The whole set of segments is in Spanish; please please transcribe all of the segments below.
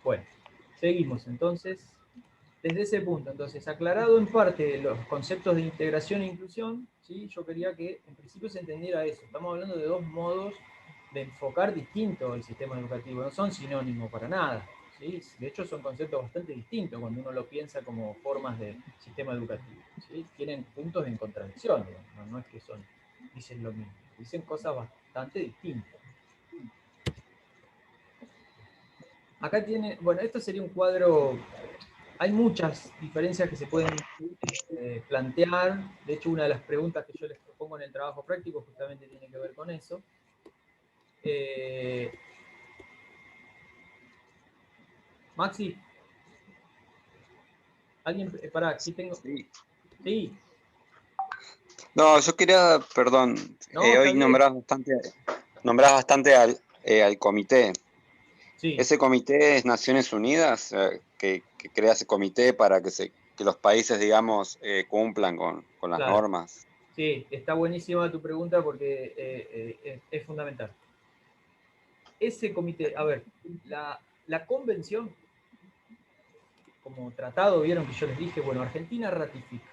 Bueno, seguimos entonces. Desde ese punto, entonces, aclarado en parte los conceptos de integración e inclusión, ¿sí? Yo quería que en principio se entendiera eso. Estamos hablando de dos modos de enfocar distinto el sistema educativo, no son sinónimos para nada. ¿Sí? De hecho, son conceptos bastante distintos cuando uno lo piensa como formas de sistema educativo. ¿Sí? Tienen puntos en contradicción, no es que dicen lo mismo, dicen cosas bastante distintas. Acá tiene, bueno, esto sería un cuadro. Hay muchas diferencias que se pueden plantear. De hecho, una de las preguntas que yo les propongo en el trabajo práctico justamente tiene que ver con eso. Maxi, alguien, pará, aquí tengo. Sí. Sí. No, yo quería, perdón, No, está hoy bien. nombrás bastante al comité. Sí, ¿Ese comité es Naciones Unidas, que crea ese comité para que los países, digamos, cumplan con las claro. normas? Sí, está buenísima tu pregunta porque es fundamental. Ese comité, a ver, la convención, como tratado, vieron que yo les dije, bueno, Argentina ratifica.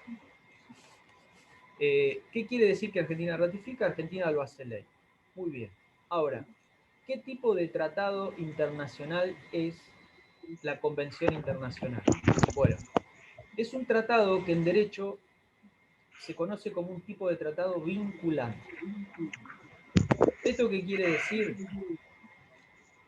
¿Qué quiere decir que Argentina ratifica? Argentina lo hace ley. Muy bien. Ahora, ¿qué tipo de tratado internacional es la Convención Internacional? Bueno, es un tratado que en derecho se conoce como un tipo de tratado vinculante. ¿Esto qué quiere decir?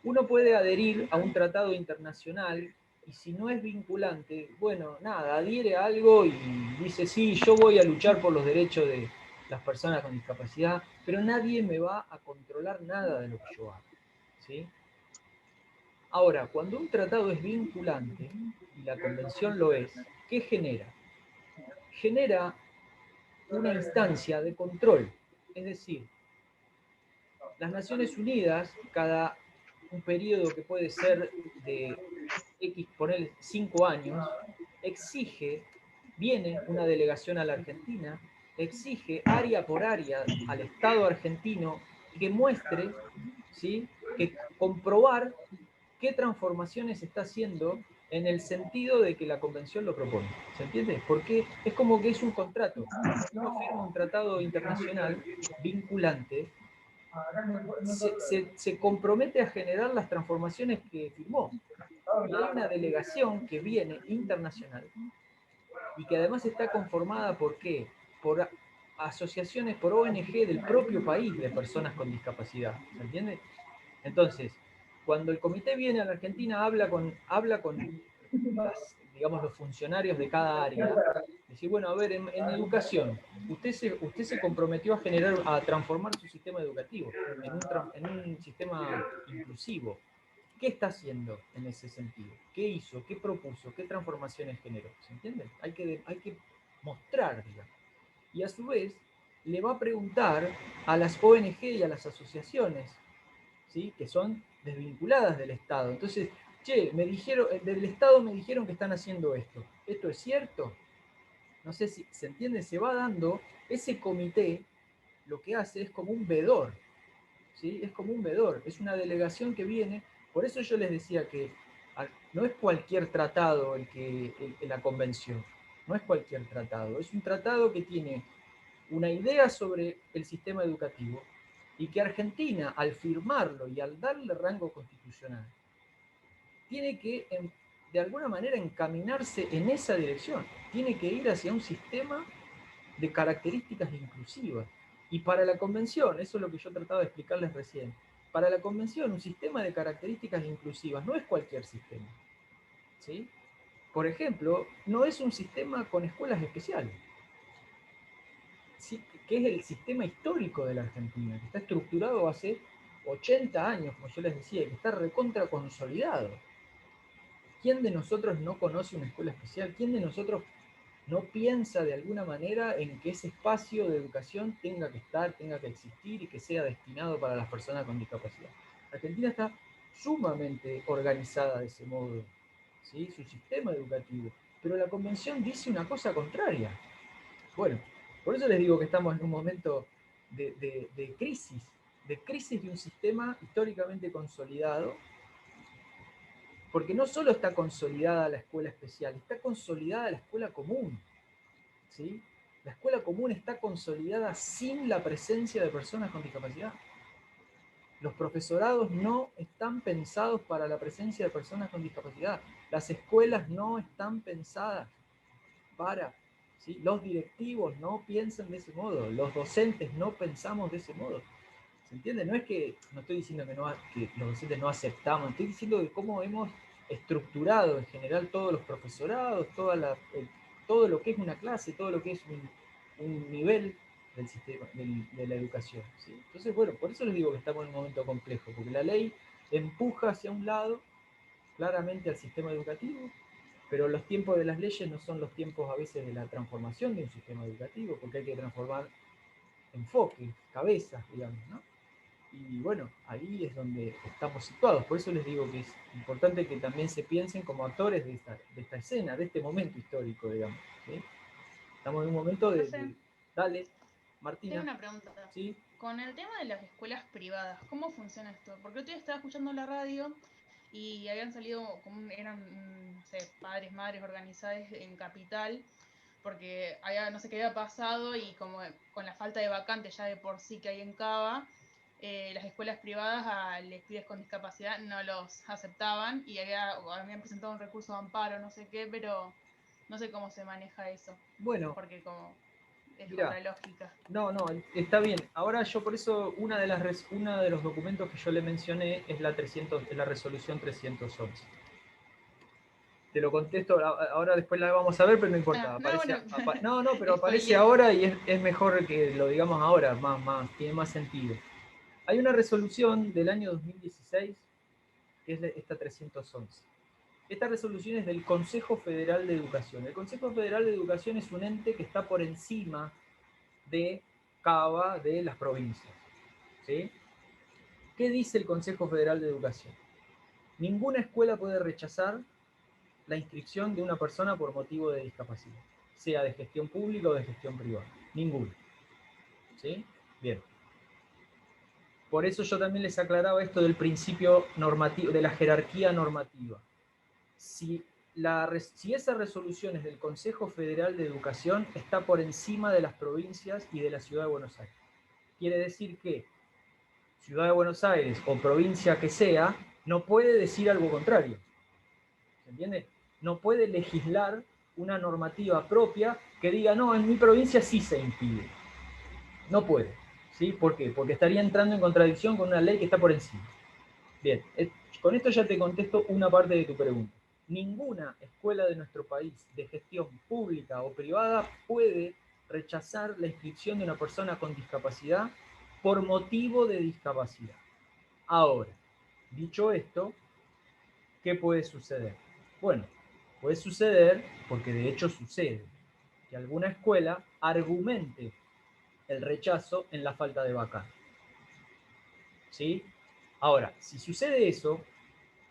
Uno puede adherir a un tratado internacional y si no es vinculante, bueno, nada, adhiere a algo y dice, sí, yo voy a luchar por los derechos de las personas con discapacidad, pero nadie me va a controlar nada de lo que yo hago. ¿Sí? Ahora, cuando un tratado es vinculante, y la convención lo es, ¿qué genera? Genera una instancia de control. Es decir, las Naciones Unidas, cada un periodo que puede ser de X, ponerle 5 años, exige, viene una delegación a la Argentina, exige área por área al Estado argentino que muestre, ¿sí? Que comprobar qué transformaciones está haciendo en el sentido de que la convención lo propone. ¿Se entiende? Porque es como que es un contrato. Uno firma un tratado internacional vinculante, se compromete a generar las transformaciones que firmó. Y hay una delegación que viene internacional y que además está conformada por qué? Por asociaciones, por ONG del propio país de personas con discapacidad. ¿Se entiende? Entonces, cuando el comité viene a la Argentina, habla con digamos, los funcionarios de cada área. Decir, bueno, a ver, en educación, usted se comprometió a generar, a transformar su sistema educativo en un sistema inclusivo. ¿Qué está haciendo en ese sentido? ¿Qué hizo? ¿Qué propuso? ¿Qué transformaciones generó? ¿Se entiende? Hay que mostrar, digamos. Y a su vez, le va a preguntar a las ONG y a las asociaciones, ¿sí? Que son desvinculadas del Estado. Entonces, che, me dijeron, del Estado me dijeron que están haciendo esto. ¿Esto es cierto? No sé si se entiende, se va dando, ese comité lo que hace es como un vedor, ¿sí? Es como un vedor, es una delegación que viene. Por eso yo les decía que no es cualquier tratado la convención, no es cualquier tratado, es un tratado que tiene una idea sobre el sistema educativo y que Argentina, al firmarlo y al darle rango constitucional, tiene que, de alguna manera, encaminarse en esa dirección. Tiene que ir hacia un sistema de características inclusivas. Y para la convención, eso es lo que yo trataba de explicarles recién, para la convención un sistema de características inclusivas no es cualquier sistema. ¿Sí? Por ejemplo, no es un sistema con escuelas especiales, ¿sí? Que es el sistema histórico de la Argentina, que está estructurado hace 80 años, como yo les decía, y que está recontra consolidado. ¿Quién de nosotros no conoce una escuela especial? ¿Quién de nosotros no piensa de alguna manera en que ese espacio de educación tenga que estar, tenga que existir y que sea destinado para las personas con discapacidad? Argentina está sumamente organizada de ese modo, ¿sí? Su sistema educativo. Pero la convención dice una cosa contraria. Bueno, por eso les digo que estamos en un momento de crisis de un sistema históricamente consolidado, Porque no solo está consolidada la escuela especial, está consolidada la escuela común, ¿sí? La escuela común está consolidada sin la presencia de personas con discapacidad. Los profesorados no están pensados para la presencia de personas con discapacidad. Las escuelas no están pensadas para, ¿sí? Los directivos no piensan de ese modo, los docentes no pensamos de ese modo. ¿Se entiende? No es que, no estoy diciendo que los docentes no aceptamos, estoy diciendo de cómo hemos estructurado en general todos los profesorados, todo lo que es una clase, todo lo que es un nivel del sistema, de la educación, ¿sí? Entonces, bueno, por eso les digo que estamos en un momento complejo, porque la ley empuja hacia un lado claramente al sistema educativo, pero los tiempos de las leyes no son los tiempos a veces de la transformación de un sistema educativo, porque hay que transformar enfoques, cabezas, digamos, ¿no? Y bueno, ahí es donde estamos situados. Por eso les digo que es importante que también se piensen como actores de esta escena, de este momento histórico, digamos, ¿sí? Estamos en un momento de... Dale, Tengo Martina. una pregunta. ¿Sí? Con el tema de las escuelas privadas, ¿cómo funciona esto? Porque otro día estaba escuchando la radio y habían salido, eran, no sé, padres, madres organizadas en Capital, porque había, no sé qué había pasado y como con la falta de vacantes ya de por sí que hay en Cava, las escuelas privadas a los pibes con discapacidad no los aceptaban y habían presentado un recurso de amparo, no sé qué, pero no sé cómo se maneja eso, Bueno, porque como es mira, contra lógica. no, está bien. Ahora yo por eso, uno de los documentos que yo le mencioné es es la resolución 311. Te lo contesto, ahora después la vamos a ver, pero no importa. No, bueno, No, pero aparece spoileé. ahora y es mejor que lo digamos ahora, tiene más sentido. Hay una resolución del año 2016, que es esta 311. Esta resolución es del Consejo Federal de Educación. El Consejo Federal de Educación es un ente que está por encima de Cava, de las provincias, ¿sí? ¿Qué dice el Consejo Federal de Educación? Ninguna escuela puede rechazar la inscripción de una persona por motivo de discapacidad, sea de gestión pública o de gestión privada. Ninguna. ¿Sí? Bien. Por eso yo también les aclaraba esto del principio normativo, de la jerarquía normativa. Si esa resolución es del Consejo Federal de Educación, está por encima de las provincias y de la Ciudad de Buenos Aires. Quiere decir que Ciudad de Buenos Aires o provincia que sea, no puede decir algo contrario. ¿Se entiende? No puede legislar una normativa propia que diga, no, en mi provincia sí se impide. No puede. ¿Sí? ¿Por qué? Porque estaría entrando en contradicción con una ley que está por encima. Bien, con esto ya te contesto una parte de tu pregunta. Ninguna escuela de nuestro país de gestión pública o privada puede rechazar la inscripción de una persona con discapacidad por motivo de discapacidad. Ahora, dicho esto, ¿qué puede suceder? Bueno, puede suceder, porque de hecho sucede, que alguna escuela argumente el rechazo en la falta de vacante. ¿Sí? Ahora, si sucede eso,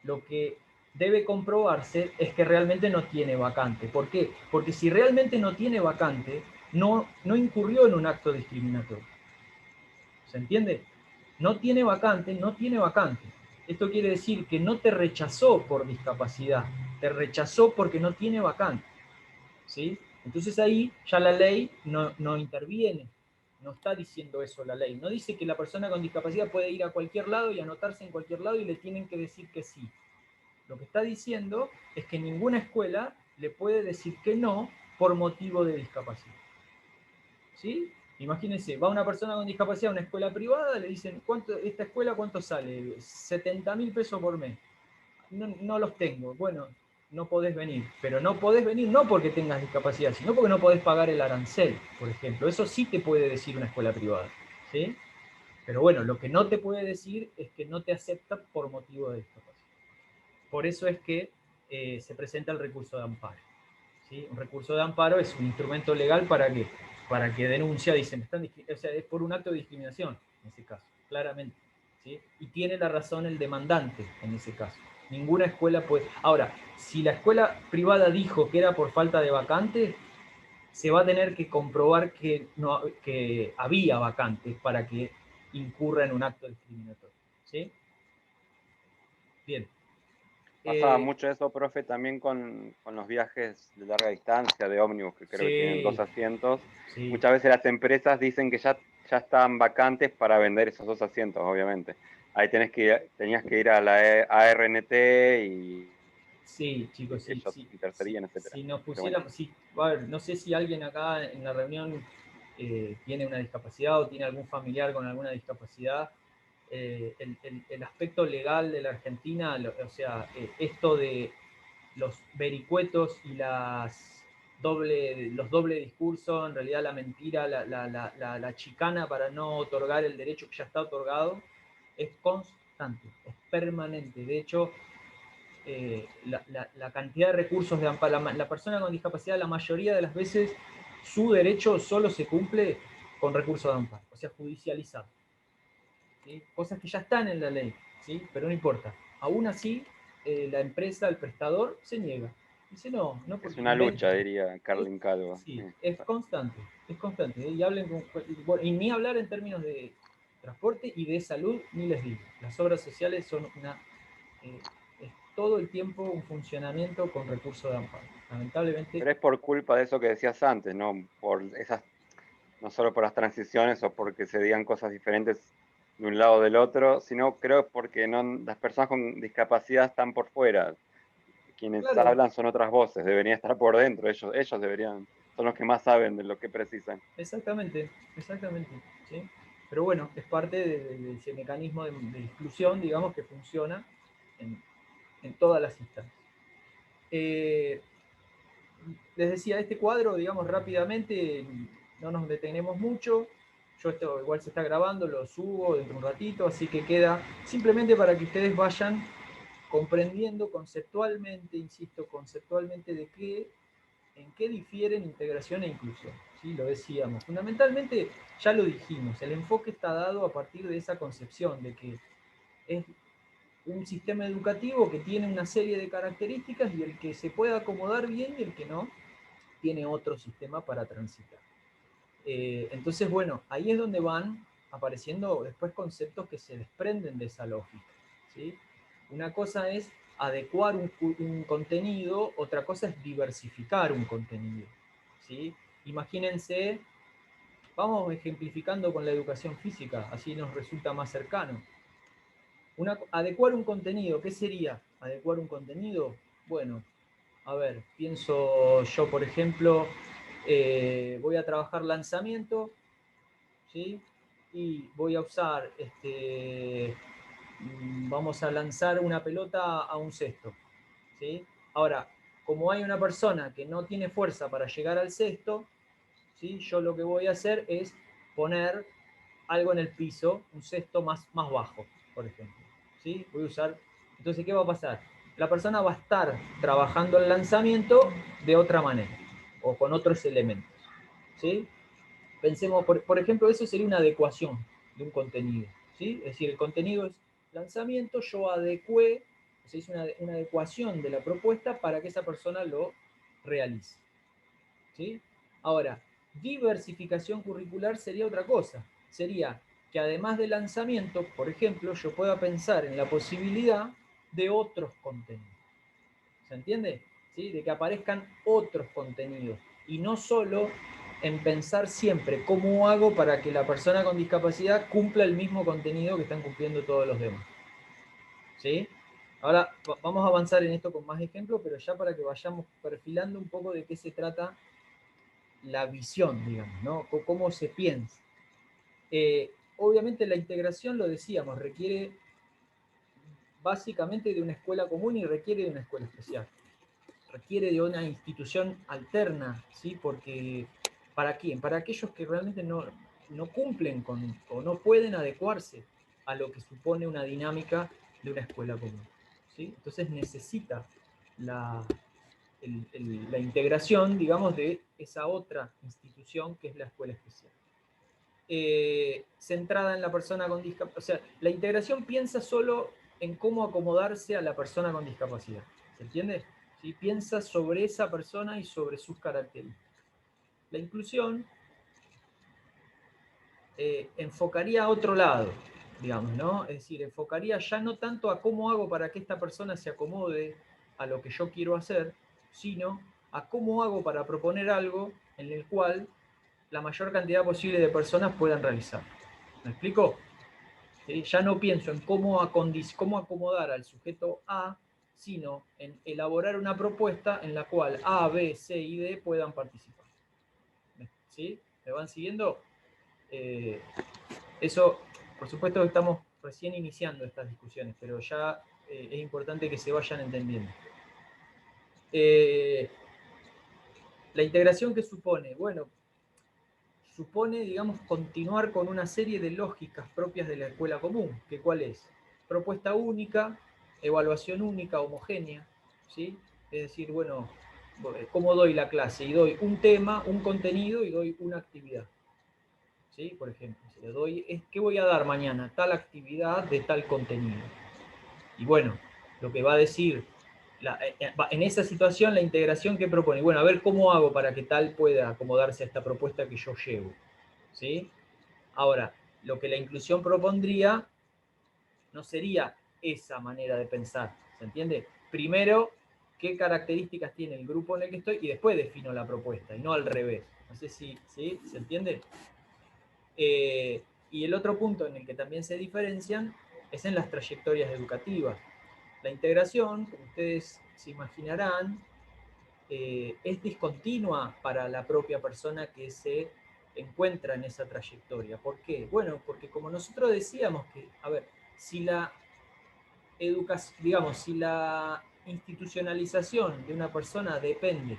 lo que debe comprobarse es que realmente no tiene vacante. ¿Por qué? Porque si realmente no tiene vacante, no incurrió en un acto discriminatorio. ¿Se entiende? No tiene vacante, no tiene vacante. Esto quiere decir que no te rechazó por discapacidad, te rechazó porque no tiene vacante. ¿Sí? Entonces ahí ya la ley no interviene, no está diciendo eso la ley. No dice que la persona con discapacidad puede ir a cualquier lado y anotarse en cualquier lado y le tienen que decir que sí. Lo que está diciendo es que ninguna escuela le puede decir que no por motivo de discapacidad. ¿Sí? Imagínense, va una persona con discapacidad a una escuela privada, le dicen, ¿esta escuela cuánto sale? 70.000 pesos por mes. No los tengo. Bueno, no podés venir. Pero no podés venir no porque tengas discapacidad, sino porque no podés pagar el arancel, por ejemplo. Eso sí te puede decir una escuela privada. ¿Sí? Pero bueno, lo que no te puede decir es que no te acepta por motivo de discapacidad. Por eso es que se presenta el recurso de amparo. ¿Sí? Un recurso de amparo es un instrumento legal para que denuncia, dicen, o sea, es por un acto de discriminación, en ese caso, claramente. ¿Sí? Y tiene la razón el demandante en ese caso. Ninguna escuela puede... Ahora, si la escuela privada dijo que era por falta de vacante, se va a tener que comprobar que había vacantes para que incurra en un acto discriminatorio. ¿Sí? Bien. Pasaba mucho eso, profe, también con los viajes de larga distancia, de ómnibus, que creo que tienen 2 Sí, asientos. sí, Muchas veces las empresas dicen que ya están vacantes para vender esos 2 asientos, obviamente. Ahí tenías que ir a la ARNT y sí, chicos, sí, ellos sí, sí. intercedían, etcétera. Si nos Pero bueno, pusiéramos, sí, a ver, no sé si alguien acá en la reunión tiene una discapacidad o tiene algún familiar con alguna discapacidad. El aspecto legal de la Argentina, o sea, esto de los vericuetos y los doble discursos, en realidad la mentira, la chicana para no otorgar el derecho que ya está otorgado, es constante, es permanente. De hecho, la cantidad de recursos de amparo, la persona con discapacidad, la mayoría de las veces, su derecho solo se cumple con recursos de amparo, o sea, judicializado. ¿Sí? Cosas que ya están en la ley, ¿sí? Pero no importa. Aún así, la empresa, el prestador, se niega. Dice, no, no es porque una lucha, inventan. diría Carlin Calvo. Sí, es constante, es constante. Y hablen y ni hablar en términos de transporte y de salud, ni les digo. Las obras sociales son es todo el tiempo un funcionamiento con recursos de amparo. Lamentablemente, Pero es por culpa de eso que decías antes, ¿no? No solo por las transiciones o porque se digan cosas diferentes de un lado o del otro, sino creo porque las personas con discapacidad están por fuera. Quienes claro, hablan son otras voces, deberían estar por dentro, ellos deberían, son los que más saben de lo que precisan. exactamente, exactamente. ¿Sí? Pero bueno, es parte de ese mecanismo de exclusión, digamos, que funciona en, en todas las instancias. Eh, les decía, este cuadro, digamos, rápidamente, no nos detenemos mucho. Yo esto igual se está grabando, lo subo dentro de un ratito, así que queda simplemente para que ustedes vayan comprendiendo conceptualmente, insisto, conceptualmente en qué difieren integración e inclusión. ¿Sí? Lo decíamos. Fundamentalmente, ya lo dijimos, el enfoque está dado a partir de esa concepción de que es un sistema educativo que tiene una serie de características y el que se puede acomodar bien y el que no, tiene otro sistema para transitar. Entonces, bueno, ahí es donde van apareciendo después conceptos que se desprenden de esa lógica. ¿Sí? Una cosa es adecuar un contenido, otra cosa es diversificar un contenido. ¿Sí? Imagínense, vamos ejemplificando con la educación física, así nos resulta más cercano. Adecuar un contenido, ¿qué sería adecuar un contenido? Bueno, a ver, pienso yo, por ejemplo, voy a trabajar lanzamiento, ¿sí? Y voy a usar, vamos a lanzar una pelota a un cesto, ¿sí? Ahora, como hay una persona que no tiene fuerza para llegar al cesto, ¿sí? Yo lo que voy a hacer es poner algo en el piso, un cesto más bajo, por ejemplo. ¿Sí? Voy a usar. Entonces, ¿qué va a pasar? La persona va a estar trabajando el lanzamiento de otra manera o con otros elementos. ¿Sí? Pensemos, por ejemplo, eso sería una adecuación de un contenido. ¿Sí? Es decir, el contenido es lanzamiento, yo adecué, o sea, hice una adecuación de la propuesta para que esa persona lo realice. ¿Sí? Ahora, diversificación curricular sería otra cosa. Sería que además de lanzamiento, por ejemplo, yo pueda pensar en la posibilidad de otros contenidos. ¿Se entiende? ¿Sí? De que aparezcan otros contenidos. Y no solo en pensar siempre cómo hago para que la persona con discapacidad cumpla el mismo contenido que están cumpliendo todos los demás. ¿Sí? Ahora vamos a avanzar en esto con más ejemplos, pero ya para que vayamos perfilando un poco de qué se trata la visión, digamos, ¿no? Cómo se piensa. Obviamente la integración, lo decíamos, requiere básicamente de una escuela común y requiere de una escuela especial. Requiere de una institución alterna, ¿sí? Porque ¿para quién? Para aquellos que realmente no cumplen con o no pueden adecuarse a lo que supone una dinámica de una escuela común. ¿Sí? Entonces necesita la, la integración, digamos, de esa otra institución que es la escuela especial. Centrada en la persona con discapacidad. O sea, la integración piensa solo en cómo acomodarse a la persona con discapacidad. ¿Se entiende? ¿Sí? Piensa sobre esa persona y sobre sus características. La inclusión enfocaría a otro lado. digamos, ¿no? Es decir, enfocaría ya no tanto a cómo hago para que esta persona se acomode a lo que yo quiero hacer, sino a cómo hago para proponer algo en el cual la mayor cantidad posible de personas puedan realizar. ¿Me explico? ¿Sí? Ya no pienso en cómo acomodar al sujeto A, sino en elaborar una propuesta en la cual A, B, C y D puedan participar. ¿Sí? ¿Me van siguiendo? Eso, por supuesto que estamos recién iniciando estas discusiones, pero ya es importante que se vayan entendiendo. La integración que supone, bueno, supone, digamos, continuar con una serie de lógicas propias de la escuela común, que ¿cuál es? Propuesta única, evaluación única, homogénea, ¿sí? Es decir, bueno, ¿cómo doy la clase? Y doy un tema, un contenido y doy una actividad. ¿Sí? Por ejemplo, si le doy, ¿qué voy a dar mañana? Tal actividad de tal contenido. Y bueno, lo que va a decir, en esa situación, la integración que propone, bueno, a ver cómo hago para que tal pueda acomodarse a esta propuesta que yo llevo. ¿Sí? Ahora, lo que la inclusión propondría no sería esa manera de pensar, ¿se entiende? Primero, qué características tiene el grupo en el que estoy y después defino la propuesta, y no al revés. No sé si ¿sí? ¿Se entiende? Y el otro punto en el que también se diferencian es en las trayectorias educativas. La integración, como ustedes se imaginarán, es discontinua para la propia persona que se encuentra en esa trayectoria. ¿Por qué? Bueno, porque como nosotros decíamos que, a ver, si la educación, digamos, si la institucionalización de una persona depende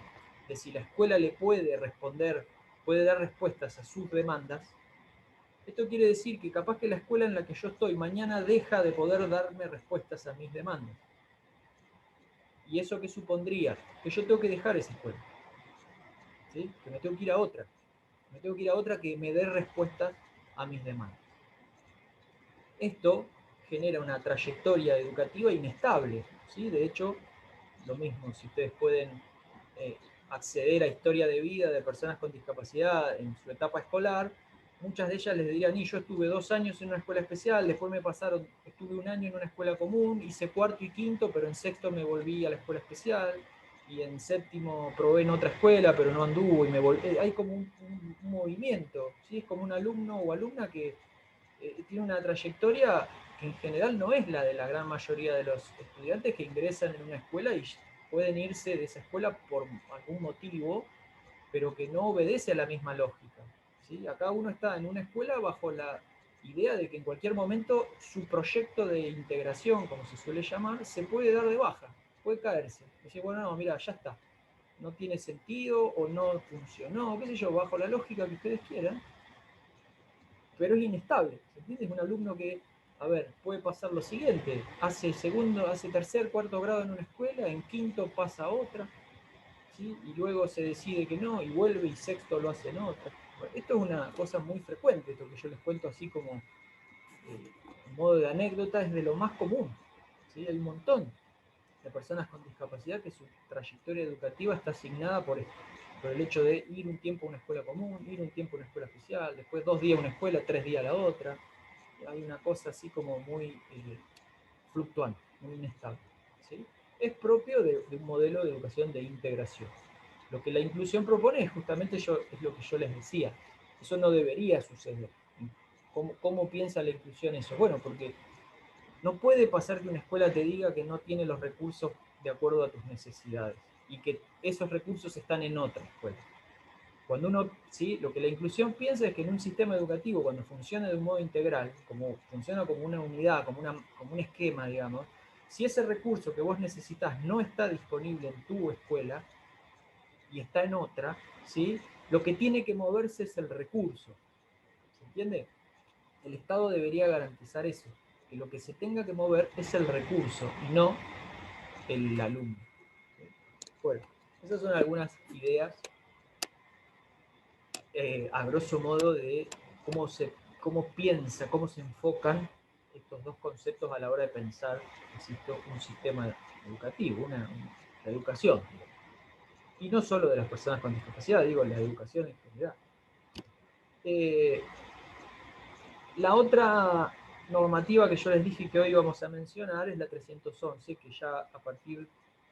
de si la escuela le puede responder, puede dar respuestas a sus demandas, esto quiere decir que capaz que la escuela en la que yo estoy mañana deja de poder darme respuestas a mis demandas. ¿Y eso qué supondría? Que yo tengo que dejar esa escuela. ¿Sí? Que me tengo que ir a otra. Me tengo que ir a otra que me dé respuestas a mis demandas. Esto genera una trayectoria educativa inestable. ¿Sí? De hecho, lo mismo, si ustedes pueden acceder a historia de vida de personas con discapacidad en su etapa escolar, muchas de ellas les dirían, y yo estuve 2 años en una escuela especial, después me pasaron, estuve 1 año en una escuela común, hice cuarto y quinto, pero en sexto me volví a la escuela especial, y en séptimo probé en otra escuela, pero no anduvo, y me volví. Hay como un movimiento, ¿sí? Es como un alumno o alumna que tiene una trayectoria que en general no es la de la gran mayoría de los estudiantes que ingresan en una escuela y pueden irse de esa escuela por algún motivo, pero que no obedece a la misma lógica. ¿Sí? Acá uno está en una escuela bajo la idea de que en cualquier momento su proyecto de integración, como se suele llamar, se puede dar de baja, puede caerse. Decir, bueno, no, mira, ya está, no tiene sentido o no funcionó, qué sé yo, bajo la lógica que ustedes quieran, pero es inestable. ¿Se entiende? Es un alumno que, a ver, puede pasar lo siguiente, hace tercer, cuarto grado en una escuela, en quinto pasa a otra, ¿sí? Y luego se decide que no, y vuelve y sexto lo hace en otra. Bueno, esto es una cosa muy frecuente, esto que yo les cuento así como en modo de anécdota, es de lo más común. ¿Sí? Hay un montón de personas con discapacidad que su trayectoria educativa está asignada por el hecho de ir un tiempo a una escuela común, ir un tiempo a una escuela especial, después 2 días a una escuela, 3 días a la otra. Hay una cosa así como muy fluctuante, muy inestable. ¿Sí? Es propio de un modelo de educación de integración. Lo que la inclusión propone es justamente es lo que yo les decía. Eso no debería suceder. ¿Cómo piensa la inclusión eso? Bueno, porque no puede pasar que una escuela te diga que no tiene los recursos de acuerdo a tus necesidades y que esos recursos están en otra escuela. Cuando uno, ¿sí? Lo que la inclusión piensa es que en un sistema educativo, cuando funciona de un modo integral, como funciona como una unidad, como un esquema, digamos, si ese recurso que vos necesitas no está disponible en tu escuela y está en otra, ¿sí? Lo que tiene que moverse es el recurso. ¿Se entiende? El Estado debería garantizar eso, que lo que se tenga que mover es el recurso y no el alumno. Bueno, esas son algunas ideas a grosso modo de cómo piensa, cómo se enfocan estos dos conceptos a la hora de pensar, insisto, un sistema educativo, la educación. Y no solo de las personas con discapacidad, digo, la educación en general. La otra normativa que yo les dije que hoy vamos a mencionar es la 311, que ya a partir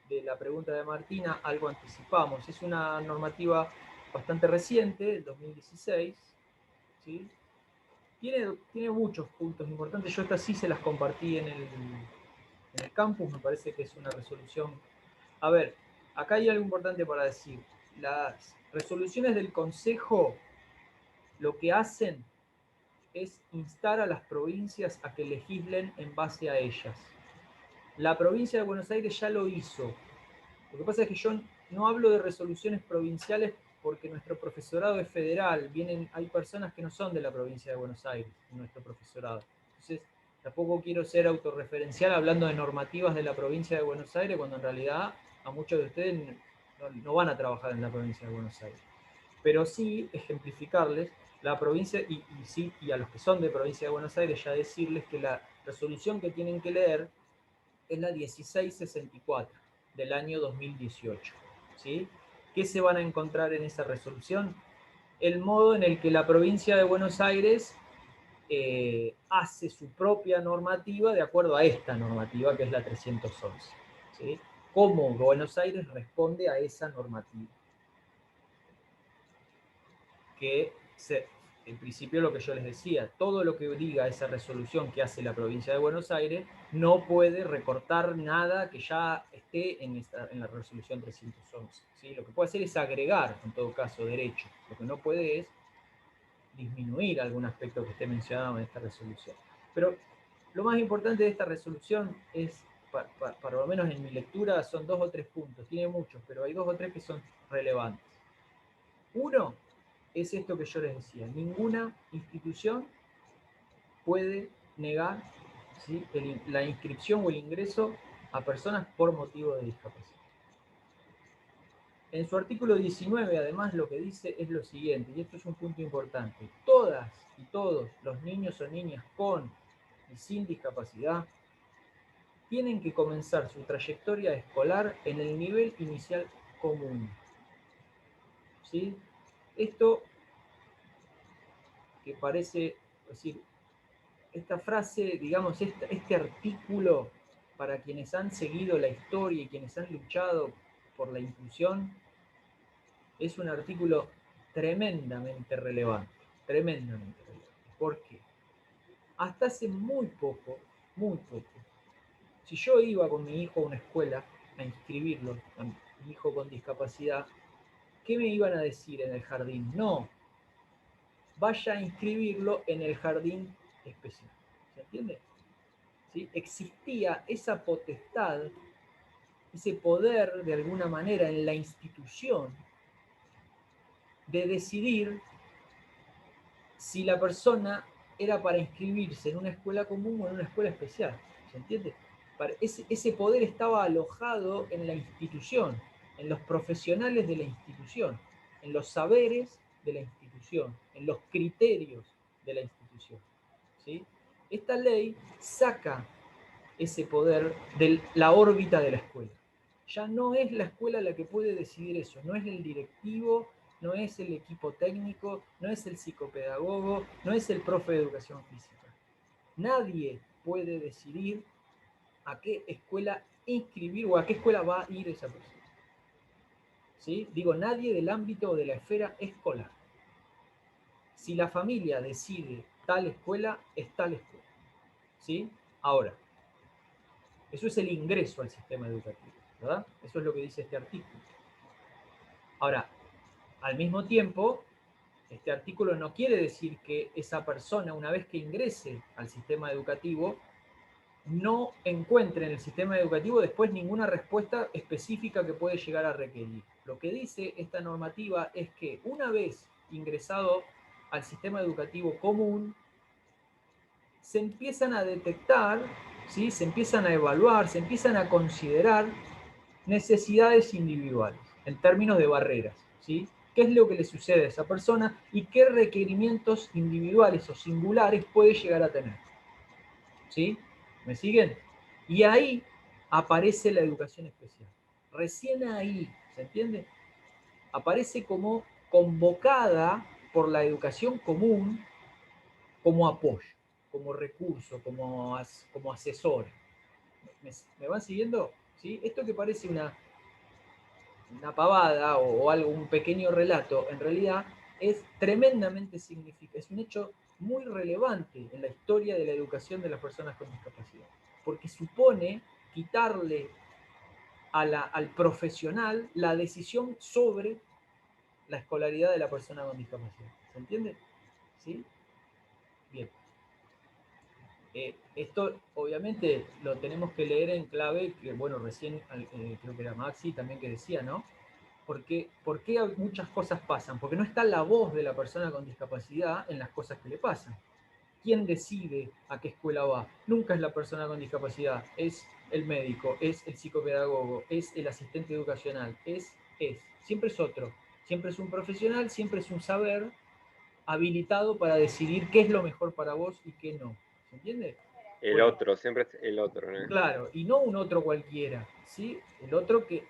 de la pregunta de Martina algo anticipamos. Es una normativa bastante reciente, del 2016, ¿sí? Tiene muchos puntos importantes. Yo estas sí se las compartí en el campus, me parece que es una resolución. A ver, acá hay algo importante para decir. Las resoluciones del Consejo lo que hacen es instar a las provincias a que legislen en base a ellas. La provincia de Buenos Aires ya lo hizo. Lo que pasa es que yo no hablo de resoluciones provinciales porque nuestro profesorado es federal. Hay personas que no son de la provincia de Buenos Aires en nuestro profesorado. Entonces, tampoco quiero ser autorreferencial hablando de normativas de la provincia de Buenos Aires cuando en realidad a muchos de ustedes no van a trabajar en la provincia de Buenos Aires. Pero sí ejemplificarles la provincia y a los que son de provincia de Buenos Aires ya decirles que la resolución que tienen que leer es la 1664 del año 2018. ¿Sí? ¿Qué se van a encontrar en esa resolución? El modo en el que la provincia de Buenos Aires hace su propia normativa de acuerdo a esta normativa que es la 311. ¿Sí? ¿Cómo Buenos Aires responde a esa normativa? Que en principio lo que yo les decía, todo lo que diga esa resolución que hace la provincia de Buenos Aires no puede recortar nada que ya esté en la resolución 311. ¿Sí? Lo que puede hacer es agregar, en todo caso, derecho. Lo que no puede es disminuir algún aspecto que esté mencionado en esta resolución. Pero lo más importante de esta resolución es, para lo menos en mi lectura, son 2 o 3 puntos. Tiene muchos, pero hay 2 o 3 que son relevantes. Uno, es esto que yo les decía, ninguna institución puede negar, ¿sí?, la inscripción o el ingreso a personas por motivo de discapacidad. En su artículo 19, además, lo que dice es lo siguiente, y esto es un punto importante: todas y todos los niños o niñas con y sin discapacidad tienen que comenzar su trayectoria escolar en el nivel inicial común. ¿Sí? Esto que parece, es decir, esta frase, digamos, este artículo, para quienes han seguido la historia y quienes han luchado por la inclusión, es un artículo tremendamente relevante, tremendamente relevante. ¿Por qué? Hasta hace muy poco, si yo iba con mi hijo a una escuela a inscribirlo, a mi hijo con discapacidad, ¿qué me iban a decir en el jardín? No, vaya a inscribirlo en el jardín especial. ¿Se entiende? ¿Sí? Existía esa potestad, ese poder de alguna manera en la institución de decidir si la persona era para inscribirse en una escuela común o en una escuela especial. ¿Se entiende? Ese poder estaba alojado en la institución, en los profesionales de la institución, en los saberes de la institución, en los criterios de la institución. ¿Sí? Esta ley saca ese poder de la órbita de la escuela. Ya no es la escuela la que puede decidir eso, no es el directivo, no es el equipo técnico, no es el psicopedagogo, no es el profe de educación física. Nadie puede decidir a qué escuela inscribir o a qué escuela va a ir esa persona. ¿Sí? Digo, nadie del ámbito o de la esfera escolar. Si la familia decide tal escuela, es tal escuela. ¿Sí? Ahora, eso es el ingreso al sistema educativo, ¿verdad? Eso es lo que dice este artículo. Ahora, al mismo tiempo, este artículo no quiere decir que esa persona, una vez que ingrese al sistema educativo, no encuentre en el sistema educativo después ninguna respuesta específica que puede llegar a requerir. Lo que dice esta normativa es que una vez ingresado al sistema educativo común, se empiezan a detectar, ¿sí?, se empiezan a evaluar, se empiezan a considerar necesidades individuales en términos de barreras. ¿Sí? ¿Qué es lo que le sucede a esa persona y qué requerimientos individuales o singulares puede llegar a tener? ¿Sí? ¿Me siguen? Y ahí aparece la educación especial. Recién ahí, ¿se entiende? Aparece como convocada por la educación común como apoyo. como recurso, como asesor. ¿Me van siguiendo? ¿Sí? Esto que parece una pavada o algo, un pequeño relato, en realidad es tremendamente significativo, es un hecho muy relevante en la historia de la educación de las personas con discapacidad, porque supone quitarle al profesional la decisión sobre la escolaridad de la persona con discapacidad. ¿Se entiende? ¿Sí? Bien. Esto obviamente lo tenemos que leer en clave, que bueno, recién creo que era Maxi también que decía, ¿no? ¿Por qué muchas cosas pasan? Porque no está la voz de la persona con discapacidad en las cosas que le pasan. ¿Quién decide a qué escuela va? Nunca es la persona con discapacidad, es el médico, es el psicopedagogo, es el asistente educacional, siempre es otro, siempre es un profesional, siempre es un saber habilitado para decidir qué es lo mejor para vos y qué no. ¿Se entiende? El Bueno, otro, siempre es el otro, ¿no? claro, y no un otro cualquiera, ¿sí? El otro que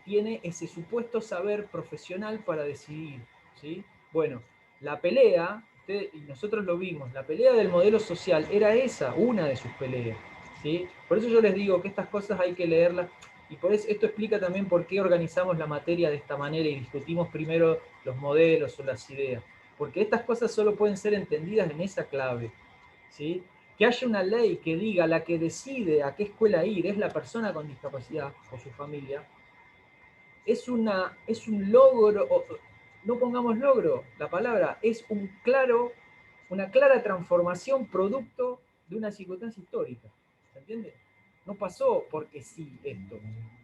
tiene ese supuesto saber profesional para decidir, ¿sí? Bueno, la pelea, y nosotros lo vimos, la pelea del modelo social era esa, una de sus peleas, ¿sí? Por eso yo les digo que estas cosas hay que leerlas, y por eso esto explica también por qué organizamos la materia de esta manera y discutimos primero los modelos o las ideas, porque estas cosas solo pueden ser entendidas en esa clave, ¿sí? Que haya una ley que diga la que decide a qué escuela ir es la persona con discapacidad o su familia, es un logro, no pongamos logro, la palabra, es una clara transformación producto de una circunstancia histórica. ¿Se entiende? No pasó porque sí esto,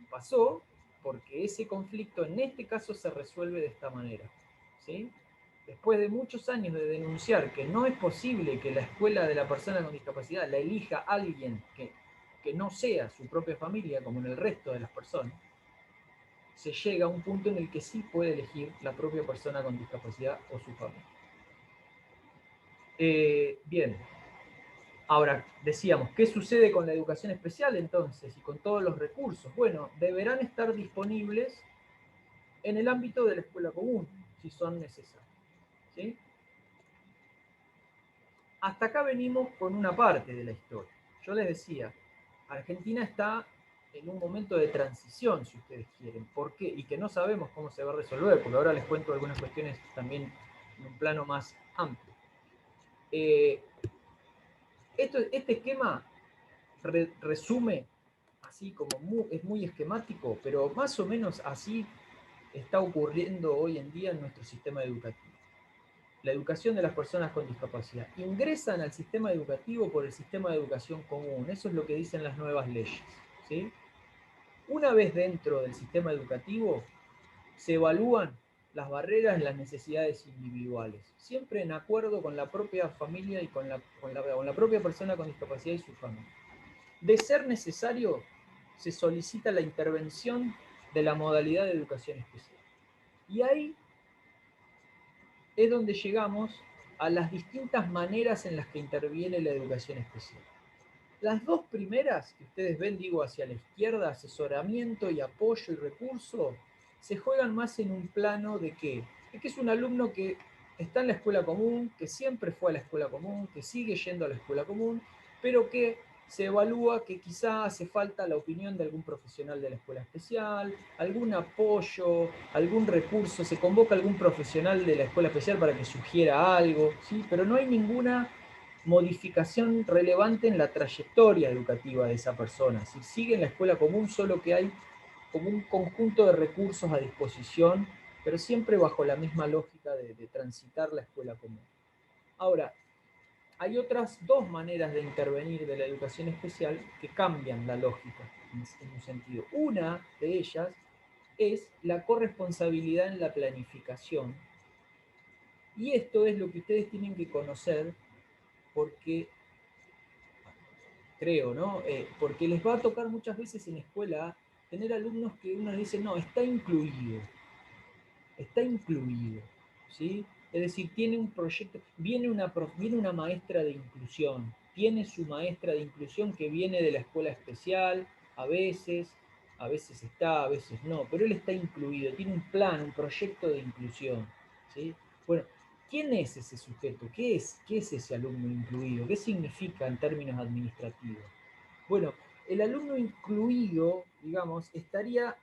pasó porque ese conflicto en este caso se resuelve de esta manera. ¿Sí? Después de muchos años de denunciar que no es posible que la escuela de la persona con discapacidad la elija alguien que no sea su propia familia, como en el resto de las personas, se llega a un punto en el que sí puede elegir la propia persona con discapacidad o su familia. Bien, ahora decíamos, ¿qué sucede con la educación especial entonces y con todos los recursos? Bueno, deberán estar disponibles en el ámbito de la escuela común, si son necesarios. ¿Sí? Hasta acá venimos con una parte de la historia. Yo les decía, Argentina está en un momento de transición, si ustedes quieren. ¿Por qué? Y que no sabemos cómo se va a resolver, porque ahora les cuento algunas cuestiones también en un plano más amplio. Este esquema resume, así como es muy esquemático, pero más o menos así está ocurriendo hoy en día en nuestro sistema educativo. La educación de las personas con discapacidad. Ingresan al sistema educativo por el sistema de educación común. Eso es lo que dicen las nuevas leyes. ¿Sí? Una vez dentro del sistema educativo, se evalúan las barreras y las necesidades individuales, siempre en acuerdo con la propia familia y con la propia persona con discapacidad y su familia. De ser necesario, se solicita la intervención de la modalidad de educación especial. Y ahí es donde llegamos a las distintas maneras en las que interviene la educación especial. Las dos primeras que ustedes ven, digo, hacia la izquierda, asesoramiento y apoyo y recurso, se juegan más en un plano de qué? De que es un alumno que está en la escuela común, que siempre fue a la escuela común, que sigue yendo a la escuela común, pero que se evalúa que quizá hace falta la opinión de algún profesional de la escuela especial, algún apoyo, algún recurso, se convoca algún profesional de la escuela especial para que sugiera algo, ¿sí? Pero no hay ninguna modificación relevante en la trayectoria educativa de esa persona. Si sigue en la escuela común, solo que hay como un conjunto de recursos a disposición, pero siempre bajo la misma lógica de transitar la escuela común. Ahora, hay otras dos maneras de intervenir de la educación especial que cambian la lógica en un sentido. Una de ellas es la corresponsabilidad en la planificación. Y esto es lo que ustedes tienen que conocer porque, creo, ¿no? Porque les va a tocar muchas veces en escuela tener alumnos que uno dice, no, está incluido, ¿sí? Es decir, tiene un proyecto, viene una maestra de inclusión, tiene su maestra de inclusión que viene de la escuela especial, a veces está, a veces no, pero él está incluido, tiene un plan, un proyecto de inclusión, ¿sí? Bueno, ¿quién es ese sujeto? ¿Qué es ese alumno incluido? ¿Qué significa en términos administrativos? Bueno, el alumno incluido, digamos, estaría...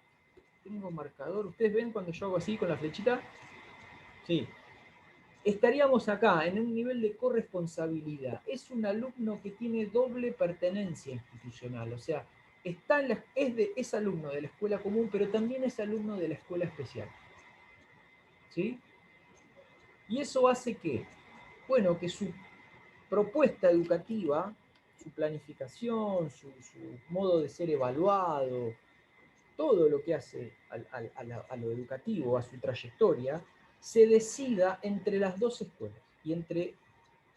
Tengo marcador. ¿Ustedes ven cuando yo hago así con la flechita? Sí. Estaríamos acá en un nivel de corresponsabilidad. Es un alumno que tiene doble pertenencia institucional, o sea, es alumno de la escuela común, pero también es alumno de la escuela especial. ¿Sí? Y eso hace que, bueno, que su propuesta educativa, su planificación, su modo de ser evaluado, todo lo que hace a lo educativo, a su trayectoria, se decida entre las dos escuelas y entre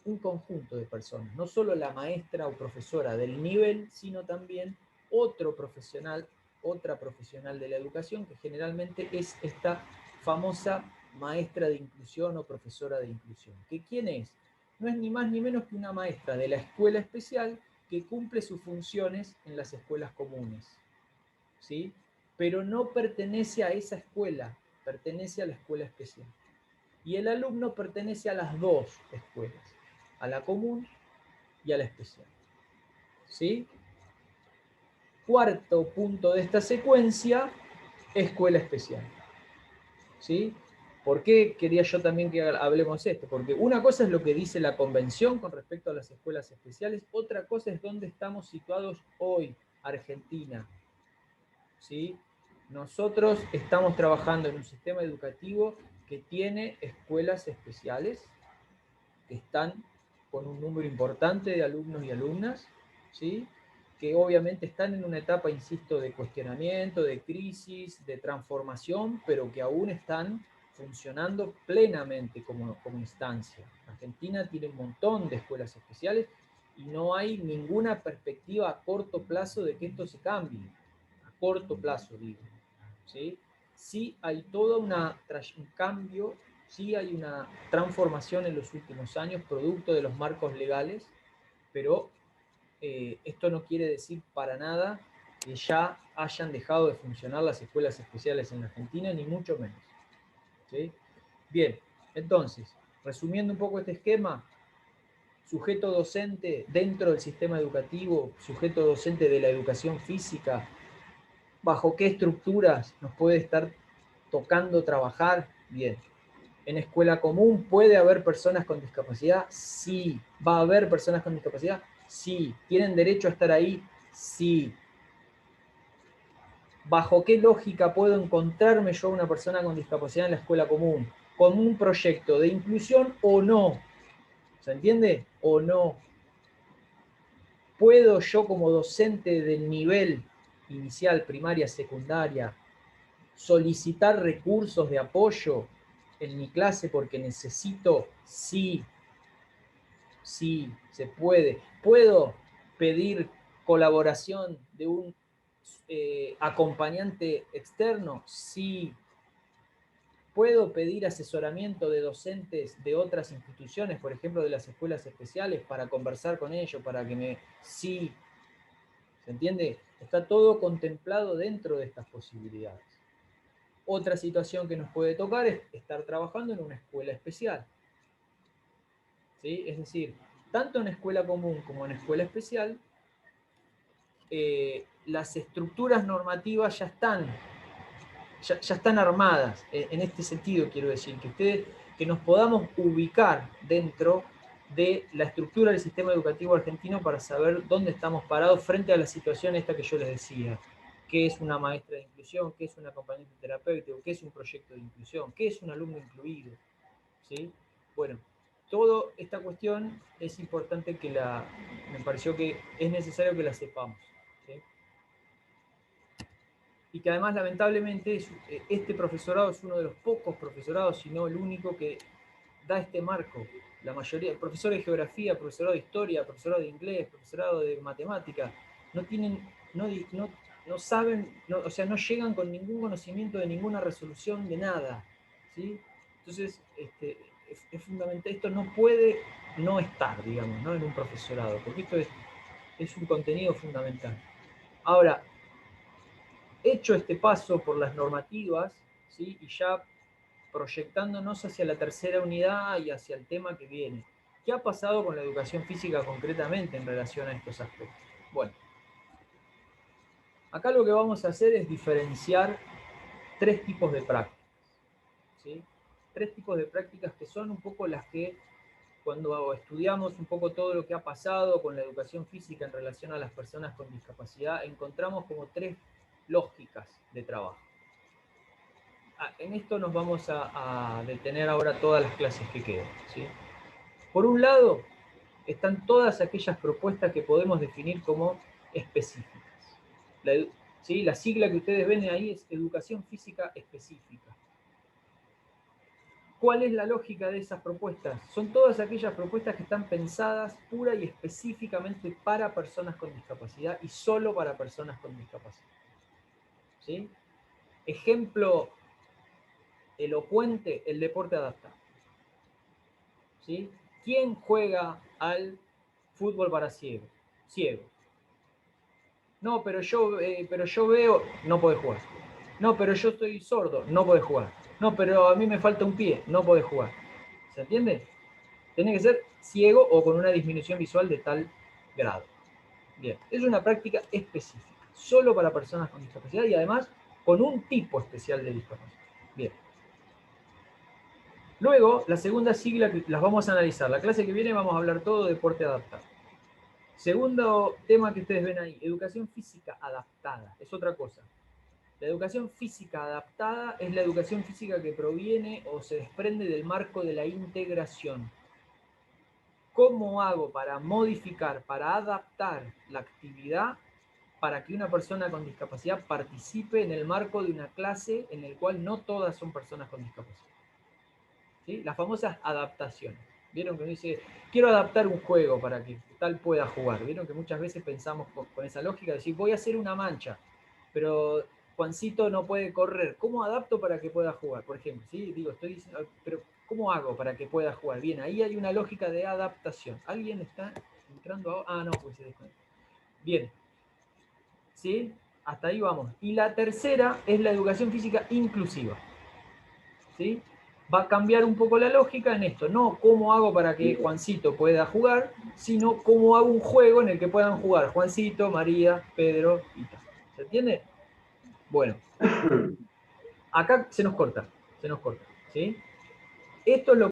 un conjunto de personas, no solo la maestra o profesora del nivel, sino también otro profesional, otra profesional de la educación, que generalmente es esta famosa maestra de inclusión o profesora de inclusión. ¿Que quién es? No es ni más ni menos que una maestra de la escuela especial que cumple sus funciones en las escuelas comunes, ¿sí? Pero no pertenece a esa escuela, pertenece a la escuela especial. Y el alumno pertenece a las dos escuelas, a la común y a la especial. ¿Sí? Cuarto punto de esta secuencia, escuela especial. ¿Sí? ¿Por qué quería yo también que hablemos esto? Porque una cosa es lo que dice la convención con respecto a las escuelas especiales, otra cosa es dónde estamos situados hoy, Argentina. ¿Sí? Nosotros estamos trabajando en un sistema educativo que tiene escuelas especiales, que están con un número importante de alumnos y alumnas, ¿sí? Que obviamente están en una etapa, insisto, de cuestionamiento, de crisis, de transformación, pero que aún están funcionando plenamente como instancia. Argentina tiene un montón de escuelas especiales y no hay ninguna perspectiva a corto plazo de que esto se cambie. A corto plazo, digo. ¿Sí? Sí hay todo un cambio, sí hay una transformación en los últimos años, producto de los marcos legales, pero esto no quiere decir para nada que ya hayan dejado de funcionar las escuelas especiales en Argentina, ni mucho menos. ¿Sí? Bien, entonces, resumiendo un poco este esquema, sujeto docente dentro del sistema educativo, sujeto docente de la educación física, bajo qué estructuras nos puede estar tocando trabajar. Bien. ¿En escuela común puede haber personas con discapacidad? Sí. ¿Va a haber personas con discapacidad? Sí. ¿Tienen derecho a estar ahí? Sí. ¿Bajo qué lógica puedo encontrarme yo una persona con discapacidad en la escuela común? ¿Con un proyecto de inclusión o no? ¿Se entiende? ¿O no? ¿Puedo yo como docente del nivel inicial, primaria, secundaria, solicitar recursos de apoyo en mi clase porque necesito? Sí, sí, se puede. ¿Puedo pedir colaboración de un acompañante externo? Sí. ¿Puedo pedir asesoramiento de docentes de otras instituciones, por ejemplo, de las escuelas especiales, para conversar con ellos, para que me... Sí. ¿Se entiende? Está todo contemplado dentro de estas posibilidades. Otra situación que nos puede tocar es estar trabajando en una escuela especial. ¿Sí? Es decir, tanto en escuela común como en escuela especial, las estructuras normativas ya están armadas. En este sentido quiero decir, que nos podamos ubicar dentro de la estructura del sistema educativo argentino para saber dónde estamos parados frente a la situación esta que yo les decía. ¿Qué es una maestra de inclusión? ¿Qué es un acompañante terapéutico? ¿Qué es un proyecto de inclusión? ¿Qué es un alumno incluido? ¿Sí? Bueno, toda esta cuestión es importante me pareció que es necesario que la sepamos. ¿Sí? Y que además, lamentablemente, este profesorado es uno de los pocos profesorados, si no el único, que da este marco. La mayoría, profesores de geografía, profesorado de historia, profesorado de inglés, profesorado de matemática, no tienen, no saben, o sea, no llegan con ningún conocimiento de ninguna resolución de nada. ¿Sí? Entonces, es fundamental, esto no puede no estar, digamos, ¿no? En un profesorado, porque esto es un contenido fundamental. Ahora, hecho este paso por las normativas, ¿sí? Y ya proyectándonos hacia la tercera unidad y hacia el tema que viene. ¿Qué ha pasado con la educación física concretamente en relación a estos aspectos? Bueno, acá lo que vamos a hacer es diferenciar tres tipos de prácticas, ¿sí? Tres tipos de prácticas que son un poco las que, cuando estudiamos un poco todo lo que ha pasado con la educación física en relación a las personas con discapacidad, encontramos como tres lógicas de trabajo. En esto nos vamos a detener ahora todas las clases que quedan, ¿sí? Por un lado, están todas aquellas propuestas que podemos definir como específicas. ¿Sí? La sigla que ustedes ven ahí es educación física específica. ¿Cuál es la lógica de esas propuestas? Son todas aquellas propuestas que están pensadas pura y específicamente para personas con discapacidad y solo para personas con discapacidad. ¿Sí? Ejemplo elocuente, el deporte adaptado. ¿Sí? ¿Quién juega al fútbol para ciegos? Ciego. No, pero yo veo, no podés jugar. No, pero yo estoy sordo, no podés jugar. No, pero a mí me falta un pie, no podés jugar. ¿Se entiende? Tiene que ser ciego o con una disminución visual de tal grado. Bien, es una práctica específica, solo para personas con discapacidad y además con un tipo especial de discapacidad. Bien. Luego, la segunda sigla que las vamos a analizar. La clase que viene vamos a hablar todo de deporte adaptado. Segundo tema que ustedes ven ahí, educación física adaptada. Es otra cosa. La educación física adaptada es la educación física que proviene o se desprende del marco de la integración. ¿Cómo hago para modificar, para adaptar la actividad para que una persona con discapacidad participe en el marco de una clase en el cual no todas son personas con discapacidad? ¿Sí? Las famosas adaptaciones. ¿Vieron que uno dice, quiero adaptar un juego para que tal pueda jugar? ¿Vieron que muchas veces pensamos con esa lógica de decir, voy a hacer una mancha, pero Juancito no puede correr? ¿Cómo adapto para que pueda jugar? Por ejemplo, ¿sí? Digo, estoy diciendo, pero ¿cómo hago para que pueda jugar? Bien, ahí hay una lógica de adaptación. ¿Alguien está entrando ahora? Ah, no, pues se desconectó. Bien. ¿Sí? Hasta ahí vamos. Y la tercera es la educación física inclusiva. ¿Sí? Va a cambiar un poco la lógica en esto. No cómo hago para que Juancito pueda jugar, sino cómo hago un juego en el que puedan jugar Juancito, María, Pedro y tal. ¿Se entiende? Bueno. Acá se nos corta. ¿Sí? Esto es lo